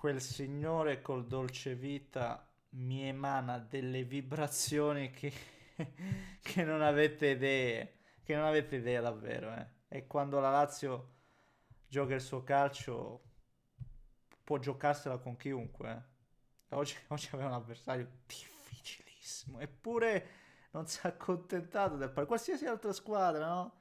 quel signore col dolce vita mi emana delle vibrazioni che, che non avete idee, che non avete idea davvero, eh. E quando la Lazio gioca il suo calcio può giocarsela con chiunque, eh. Oggi aveva un avversario difficilissimo, eppure non si è accontentato del pari. Qualsiasi altra squadra, no?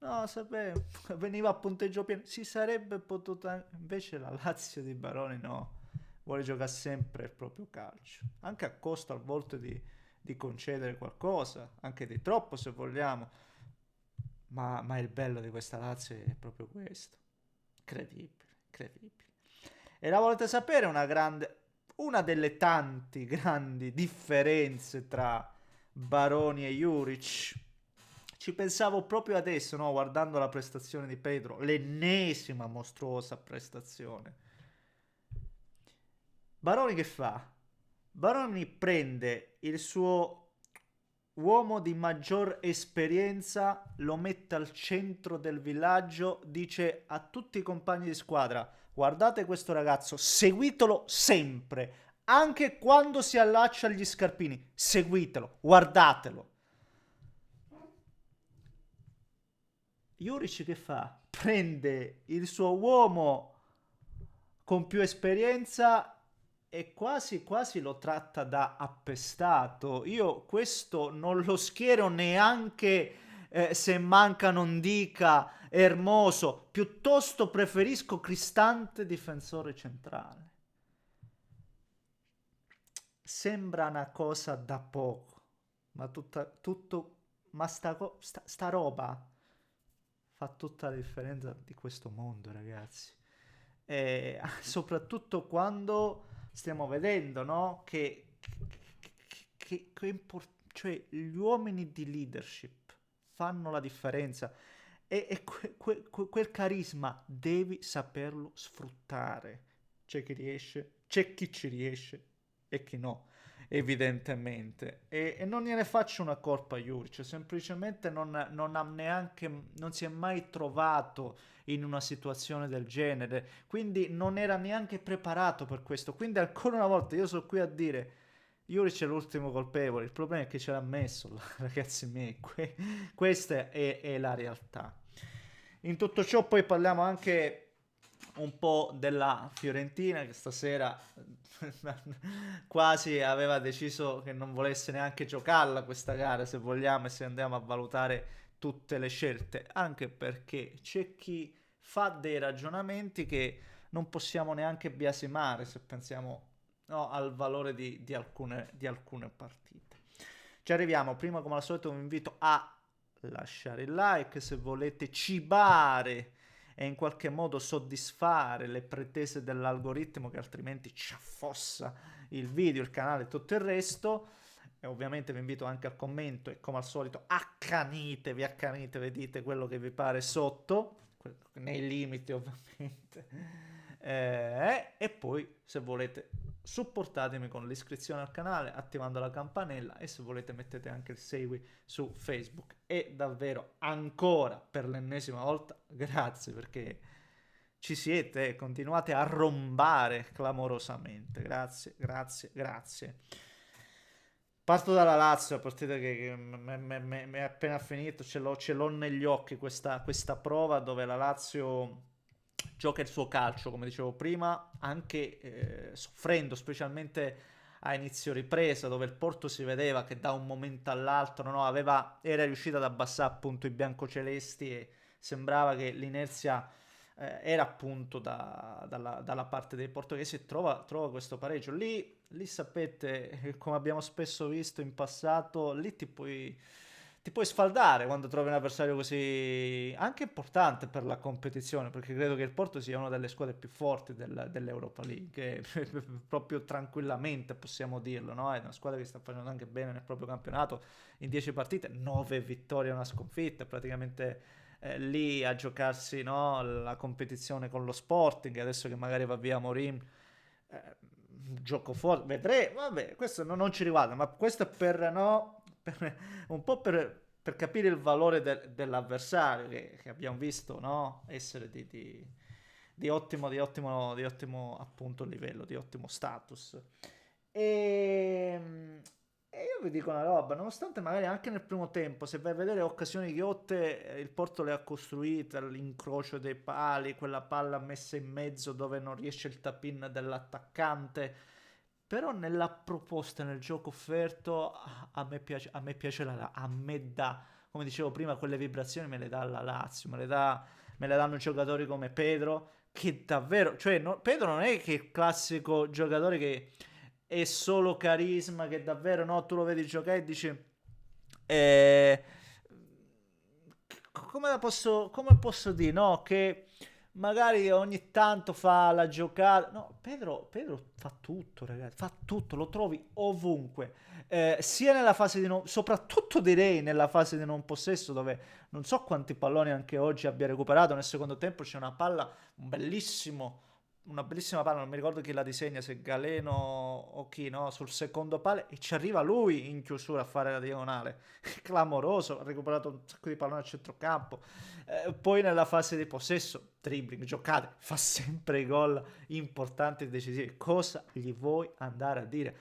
No, sapevo, veniva a punteggio pieno, si sarebbe potuta, invece la Lazio di Baroni no, vuole giocare sempre il proprio calcio, anche a costo a volte di concedere qualcosa, anche di troppo se vogliamo, ma il bello di questa Lazio è proprio questo, incredibile, incredibile. E la volete sapere una delle tanti grandi differenze tra Baroni e Juric? Ci pensavo proprio adesso, no? Guardando la prestazione di Pedro, l'ennesima mostruosa prestazione. Baroni che fa? Baroni prende il suo uomo di maggior esperienza, lo mette al centro del villaggio, dice a tutti i compagni di squadra: guardate questo ragazzo, seguitelo sempre, anche quando si allaccia agli scarpini, seguitelo, guardatelo. Juric che fa? Prende il suo uomo con più esperienza e quasi quasi lo tratta da appestato. Io questo non lo schiero neanche se manca non dica Hermoso, piuttosto preferisco Cristante difensore centrale. Sembra una cosa da poco, ma ma sta roba fa tutta la differenza di questo mondo, ragazzi. E soprattutto quando stiamo vedendo, no? Cioè, gli uomini di leadership fanno la differenza e quel carisma devi saperlo sfruttare. C'è chi riesce, c'è chi ci riesce e chi no, evidentemente. E non gliene faccio una colpa a Juric, semplicemente non ha neanche, non si è mai trovato in una situazione del genere, quindi non era neanche preparato per questo. Quindi ancora una volta io sono qui a dire Juric è l'ultimo colpevole, il problema è che ce l'ha messo, ragazzi miei, questa è la realtà. In tutto ciò poi parliamo anche un po' della Fiorentina che stasera quasi aveva deciso che non volesse neanche giocarla questa gara, se vogliamo, e se andiamo a valutare tutte le scelte, anche perché c'è chi fa dei ragionamenti che non possiamo neanche biasimare se pensiamo, no, al valore di alcune partite. Ci arriviamo, prima come al solito vi invito a lasciare il like se volete cibare e in qualche modo soddisfare le pretese dell'algoritmo che altrimenti ci affossa il video, il canale e tutto il resto. E ovviamente vi invito anche al commento e come al solito accanitevi, dite quello che vi pare sotto, nei limiti ovviamente. E poi se volete supportatemi con l'iscrizione al canale, attivando la campanella e se volete mettete anche il segui su Facebook. E davvero ancora per l'ennesima volta grazie perché ci siete e continuate a rombare clamorosamente. Grazie, grazie, grazie. Parto dalla Lazio, la partita che mi è appena finito, ce l'ho negli occhi questa prova dove la Lazio gioca il suo calcio, come dicevo prima, anche soffrendo, specialmente a inizio ripresa, dove il Porto si vedeva che da un momento all'altro no, era riuscito ad abbassare appunto i biancocelesti e sembrava che l'inerzia era appunto dalla parte dei portoghesi e trova questo pareggio. Lì sapete, come abbiamo spesso visto in passato, lì ti puoi sfaldare quando trovi un avversario così anche importante per la competizione, perché credo che il Porto sia una delle squadre più forti dell'Europa League, proprio tranquillamente possiamo dirlo, no? È una squadra che sta facendo anche bene nel proprio campionato, in 10 partite, 9 vittorie e una sconfitta, praticamente lì a giocarsi, no, la competizione con lo Sporting, adesso che magari va via Morim, gioco forte, vedremo, vabbè, questo non ci riguarda, ma questo è per, no, un po' per capire il valore dell'avversario che abbiamo visto, no, essere di ottimo appunto livello, di ottimo status. E, e io vi dico una roba, nonostante magari anche nel primo tempo, se vai a vedere occasioni ghiotte, il Porto le ha costruite, l'incrocio dei pali, quella palla messa in mezzo dove non riesce il tap-in dell'attaccante, però nella proposta, nel gioco offerto, a me piace a me dà, come dicevo prima, quelle vibrazioni me le dà la Lazio, me le danno giocatori come Pedro, che davvero, cioè Pedro non è che il classico giocatore che è solo carisma, che davvero no, tu lo vedi giocare e dici eh, come posso dire, no, che magari ogni tanto fa la giocata, no, Pedro fa tutto, ragazzi, fa tutto, lo trovi ovunque. Sia nella fase di non, soprattutto direi nella fase di non possesso, dove non so quanti palloni anche oggi abbia recuperato. Nel secondo tempo c'è un bellissimo, una bellissima palla, non mi ricordo chi la disegna, se Galeno o chi, no? Sul secondo palo e ci arriva lui in chiusura a fare la diagonale. Clamoroso, ha recuperato un sacco di palloni al centrocampo. Poi nella fase di possesso, dribbling, giocate, fa sempre i gol importanti e decisivi. Cosa gli vuoi andare a dire?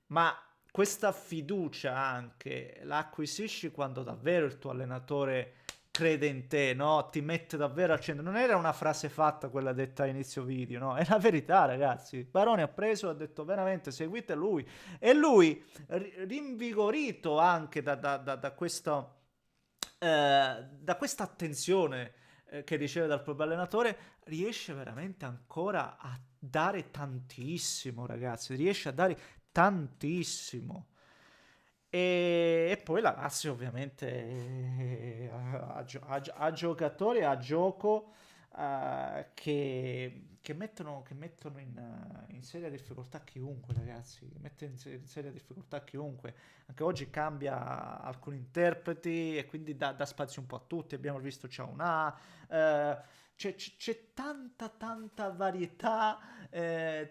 Ma questa fiducia anche la acquisisci quando davvero il tuo allenatore crede in te, no? Ti mette davvero al centro. Non era una frase fatta quella detta a inizio video, no? È la verità, ragazzi. Baroni ha preso, ha detto veramente seguite lui. E lui, rinvigorito anche da questa attenzione che riceve dal proprio allenatore, riesce veramente ancora a dare tantissimo, ragazzi. Riesce a dare tantissimo. E poi la Lazio ovviamente ha giocatori a gioco che mettono in seria difficoltà chiunque, ragazzi, che mette in seria difficoltà chiunque. Anche oggi cambia alcuni interpreti e quindi dà spazio un po' a tutti. Abbiamo visto Ciaunà, c'è tanta varietà,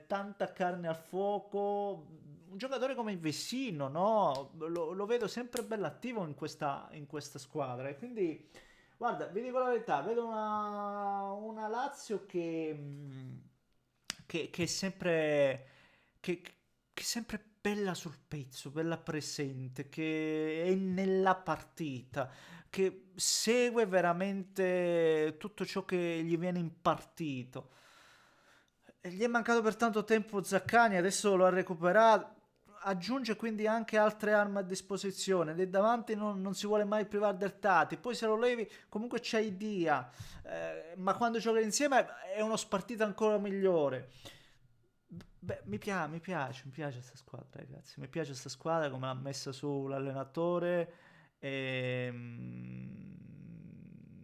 tanta carne al fuoco. Un giocatore come il Vecino, no? Lo vedo sempre bello attivo in questa squadra. E quindi, guarda, vi dico la verità, vedo una Lazio che è sempre, che è sempre bella sul pezzo, bella presente, che è nella partita, che segue veramente tutto ciò che gli viene impartito. E gli è mancato per tanto tempo Zaccani, adesso lo ha recuperato. Aggiunge quindi anche altre armi a disposizione. Lì davanti non si vuole mai privare del Tati. Poi se lo levi, comunque c'hai Dia. Ma quando giocano insieme è uno spartito ancora migliore. Beh, mi piace questa squadra, ragazzi. Mi piace questa squadra come l'ha messa su l'allenatore.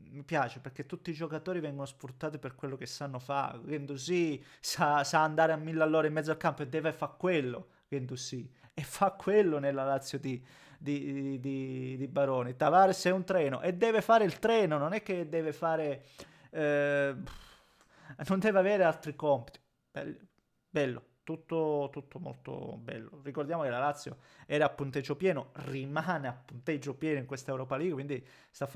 Mi piace perché tutti i giocatori vengono sfruttati per quello che sanno fare. Guendouzi sa andare a 1000 all'ora in mezzo al campo e deve fare quello. Guendouzi e fa quello nella Lazio di Baroni. Tavares è un treno e deve fare il treno, non è che deve fare non deve avere altri compiti. Bello, tutto molto bello. Ricordiamo che la Lazio era a punteggio pieno, rimane a punteggio pieno in questa Europa League, quindi sta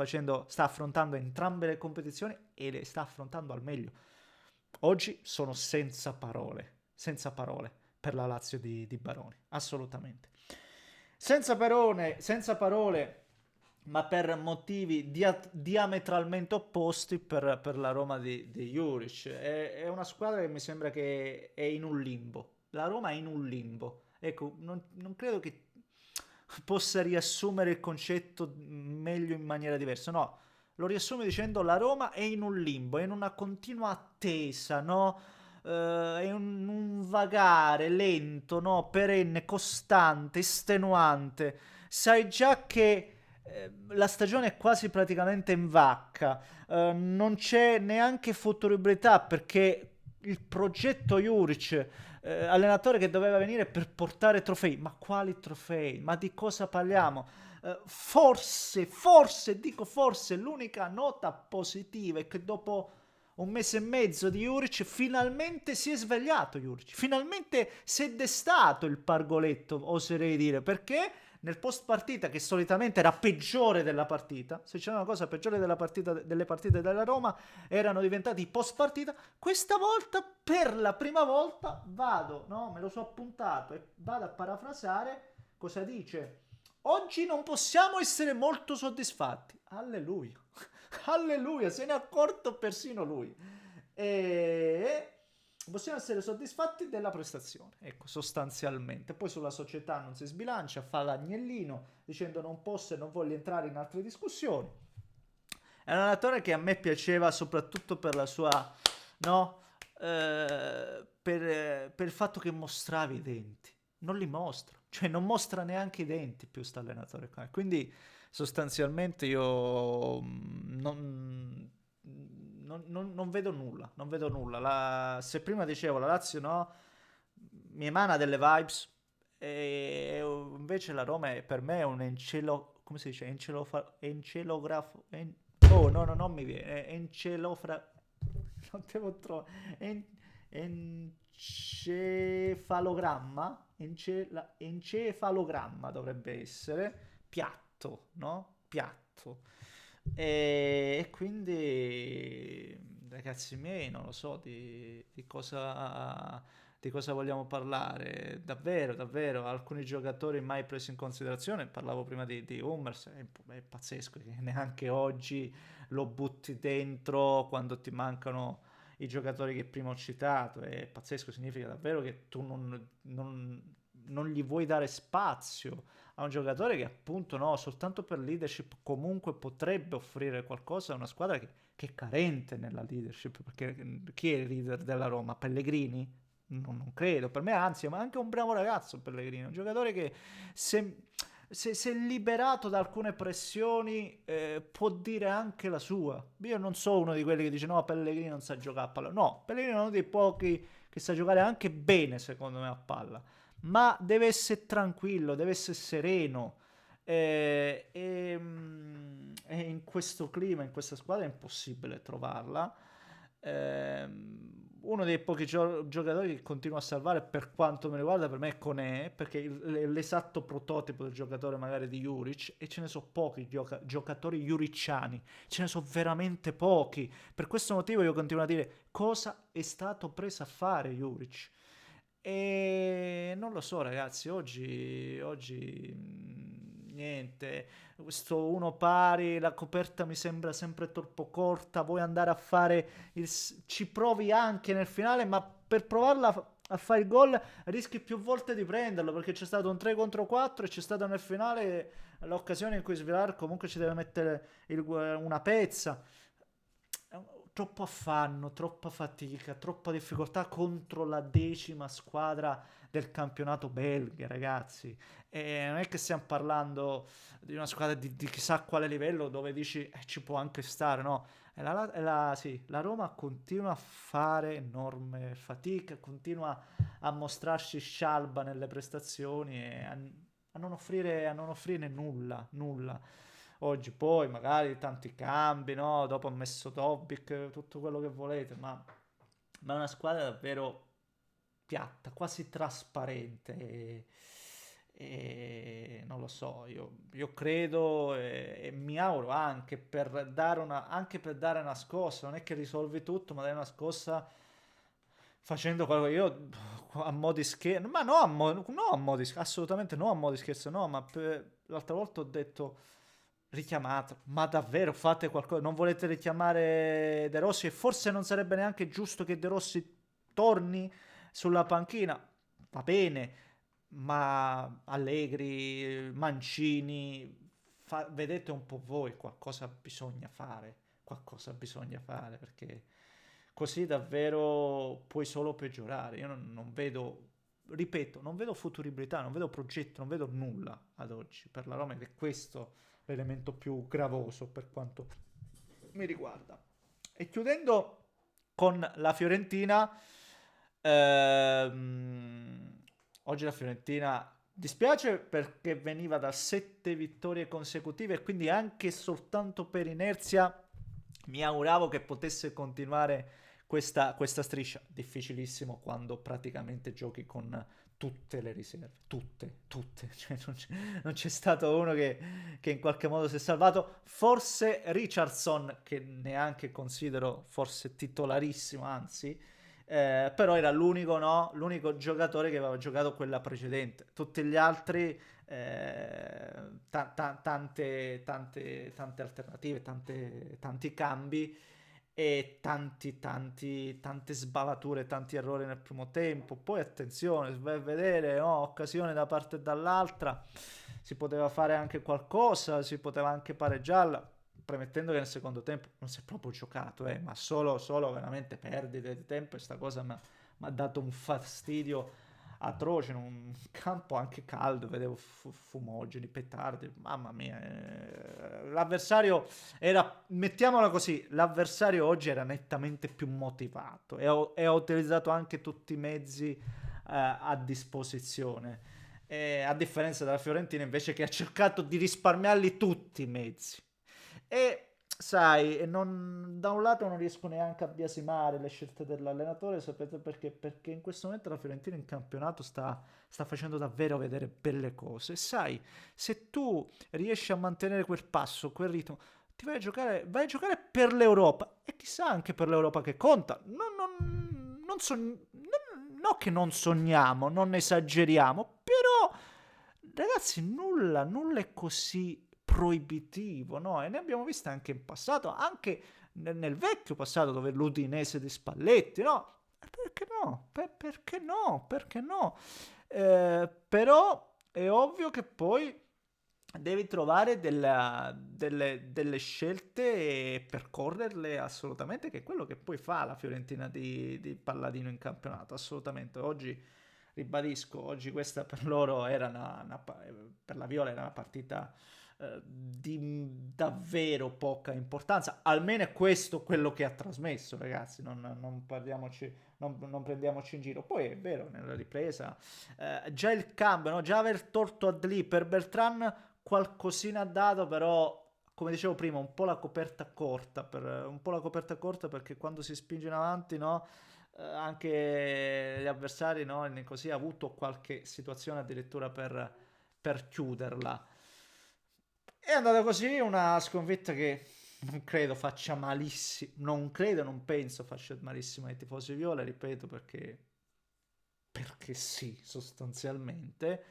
affrontando entrambe le competizioni e le sta affrontando al meglio. Oggi sono senza parole per la Lazio di Baroni, assolutamente. Senza parole, ma per motivi diametralmente opposti per la Roma di Juric. È una squadra che mi sembra che è in un limbo. La Roma è in un limbo. Ecco, non credo che possa riassumere il concetto meglio in maniera diversa. No, lo riassumo dicendo la Roma è in un limbo, è in una continua attesa, no? È un vagare lento, no? Perenne, costante, estenuante. Sai già che la stagione è quasi praticamente in vacca, non c'è neanche futuribilità perché il progetto Juric, allenatore che doveva venire per portare trofei, ma quali trofei? Ma di cosa parliamo? Dico forse, l'unica nota positiva è che dopo un mese e mezzo di Juric finalmente si è svegliato Juric, finalmente si è destato il pargoletto, oserei dire, perché nel post partita, che solitamente era peggiore della partita, se c'era una cosa peggiore della partita, delle partite della Roma, erano diventati post partita. Questa volta, per la prima volta, vado, no, me lo so appuntato e vado a parafrasare cosa dice. Oggi non possiamo essere molto soddisfatti. Alleluia. Alleluia, se ne è accorto persino lui. E possiamo essere soddisfatti della prestazione, ecco, sostanzialmente. Poi sulla società non si sbilancia, fa l'agnellino dicendo non posso e non voglio entrare in altre discussioni. È un allenatore che a me piaceva soprattutto per la sua, no, per il fatto che mostrava i denti. Non li mostra, cioè non mostra neanche i denti più sta allenatore qua. Quindi sostanzialmente io non vedo nulla, non vedo nulla. Se prima dicevo la Lazio no, mi emana delle vibes, e invece la Roma per me è un come si dice? Encelografo, oh no, no, non mi viene, non devo trovare, encefalogramma, encefalogramma dovrebbe essere, piatto, no? Piatto. E quindi, ragazzi miei, non lo so di cosa vogliamo parlare. Davvero, davvero, alcuni giocatori mai presi in considerazione. Parlavo prima di Hummels, è pazzesco che neanche oggi lo butti dentro quando ti mancano i giocatori che prima ho citato. È pazzesco, significa davvero che tu non gli vuoi dare spazio a un giocatore che appunto no, soltanto per leadership comunque potrebbe offrire qualcosa a una squadra che è carente nella leadership, perché chi è il leader della Roma? Pellegrini? Non credo, per me anzi, ma anche un bravo ragazzo Pellegrini, un giocatore che se liberato da alcune pressioni può dire anche la sua. Io non so uno di quelli che dice no, Pellegrini non sa giocare a palla, no, Pellegrini è uno dei pochi che sa giocare anche bene secondo me a palla, ma deve essere tranquillo, deve essere sereno. E in questo clima, in questa squadra è impossibile trovarla. Uno dei pochi giocatori che continua a salvare per quanto mi riguarda per me è Koné, perché è l'esatto prototipo del giocatore magari di Juric, e ce ne sono pochi giocatori juriciani, ce ne sono veramente pochi. Per questo motivo io continuo a dire cosa è stato preso a fare Juric. E non lo so, ragazzi, oggi niente. Questo uno pari, la coperta mi sembra sempre troppo corta. Vuoi andare a fare ci provi anche nel finale, ma per provarla a fare il gol rischi più volte di prenderlo, perché c'è stato un 3 contro 4 e c'è stata nel finale l'occasione in cui Svilar comunque ci deve mettere una pezza. Troppo affanno, troppa fatica, troppa difficoltà contro la 10ª squadra del campionato belga, ragazzi. E non è che stiamo parlando di una squadra di chissà quale livello dove dici ci può anche stare, no? Sì, la Roma continua a fare enorme fatica, continua a mostrarsi scialba nelle prestazioni e a non offrire nulla, nulla. Oggi poi magari tanti cambi, no? Dopo ha messo Topic, tutto quello che volete, ma è una squadra davvero piatta, quasi trasparente. E non lo so, io credo e mi auguro anche per dare una scossa, non è che risolvi tutto, ma dai una scossa facendo qualcosa. Io a mo' di scherzo, ma no, no a mo' di assolutamente no a mo' di scherzo, no, ma l'altra volta ho detto richiamato, ma davvero fate qualcosa, non volete richiamare De Rossi e forse non sarebbe neanche giusto che De Rossi torni sulla panchina, va bene, ma Allegri, Mancini, vedete un po' voi, qualcosa bisogna fare, perché così davvero puoi solo peggiorare. Io non vedo, ripeto, non vedo futuribilità, non vedo progetto, non vedo nulla ad oggi per la Roma, ed è questo l'elemento più gravoso per quanto mi riguarda. E chiudendo con la Fiorentina, oggi la Fiorentina dispiace perché veniva da 7 vittorie consecutive e quindi anche soltanto per inerzia mi auguravo che potesse continuare questa striscia. Difficilissimo quando praticamente giochi con tutte le riserve, tutte, cioè non c'è stato uno che in qualche modo si è salvato, forse Richardson, che neanche considero forse titolarissimo, anzi, però era l'unico, no? L'unico giocatore che aveva giocato quella precedente. Tutti gli altri, tante alternative, tanti cambi e tante sbavature, tanti errori nel primo tempo. Poi attenzione, vai a vedere, no? Occasione da parte e dall'altra, si poteva fare anche qualcosa, si poteva anche pareggiarla, premettendo che nel secondo tempo non si è proprio giocato, ma solo veramente perdite di tempo, e sta cosa mi ha dato un fastidio atroce, in un campo anche caldo, vedevo fumogeni, petardi, mamma mia, l'avversario era, mettiamola così, l'avversario oggi era nettamente più motivato e ha utilizzato anche tutti i mezzi a disposizione. A differenza della Fiorentina invece, che ha cercato di risparmiarli tutti i mezzi. E sai, da un lato non riesco neanche a biasimare le scelte dell'allenatore, sapete perché? Perché in questo momento la Fiorentina in campionato sta facendo davvero vedere belle cose. Sai, se tu riesci a mantenere quel passo, quel ritmo, ti vai a giocare per l'Europa, e chissà anche per l'Europa che conta. No, che non sogniamo, non esageriamo, però ragazzi, nulla è così proibitivo, no? E ne abbiamo viste anche in passato, anche nel vecchio passato, dove l'Udinese di Spalletti, no? Perché no? Perché no? Perché no? Però è ovvio che poi devi trovare delle scelte e percorrerle assolutamente, che è quello che poi fa la Fiorentina di Palladino in campionato, assolutamente. Oggi, ribadisco, oggi questa per loro era per la Viola era una partita di davvero poca importanza, almeno è questo quello che ha trasmesso, ragazzi, non prendiamoci in giro. Poi è vero, nella ripresa, già il cambio, no? Già aver tolto Adli per Bertrand qualcosina ha dato, però come dicevo prima, un po' la coperta corta, perché quando si spinge in avanti, no? Anche gli avversari, no? Così ha avuto qualche situazione addirittura per chiuderla. È andata così, una sconfitta che non credo faccia malissimo, non penso faccia malissimo ai tifosi viola, ripeto, perché sì, sostanzialmente.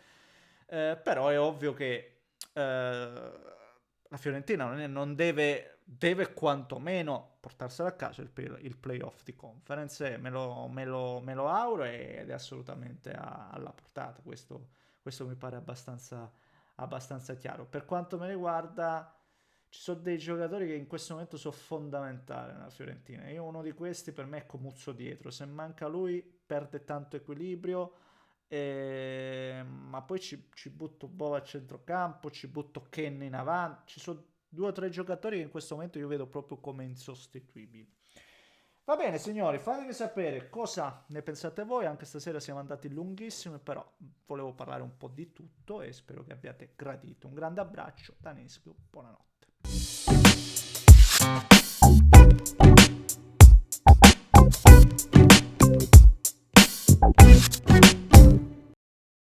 Però è ovvio che la Fiorentina non deve quantomeno portarsela a casa il playoff di conference, me lo auguro, ed è assolutamente alla portata. Questo mi pare abbastanza chiaro. Per quanto mi riguarda, ci sono dei giocatori che in questo momento sono fondamentali nella Fiorentina. Io uno di questi per me è Comuzzo dietro. Se manca lui, perde tanto equilibrio. Ma poi ci butto Bova a centrocampo, ci butto Ken in avanti. Ci sono due o tre giocatori che in questo momento io vedo proprio come insostituibili. Va bene, signori, fatemi sapere cosa ne pensate voi. Anche stasera siamo andati lunghissimi, però volevo parlare un po' di tutto e spero che abbiate gradito. Un grande abbraccio da Nesco, buonanotte.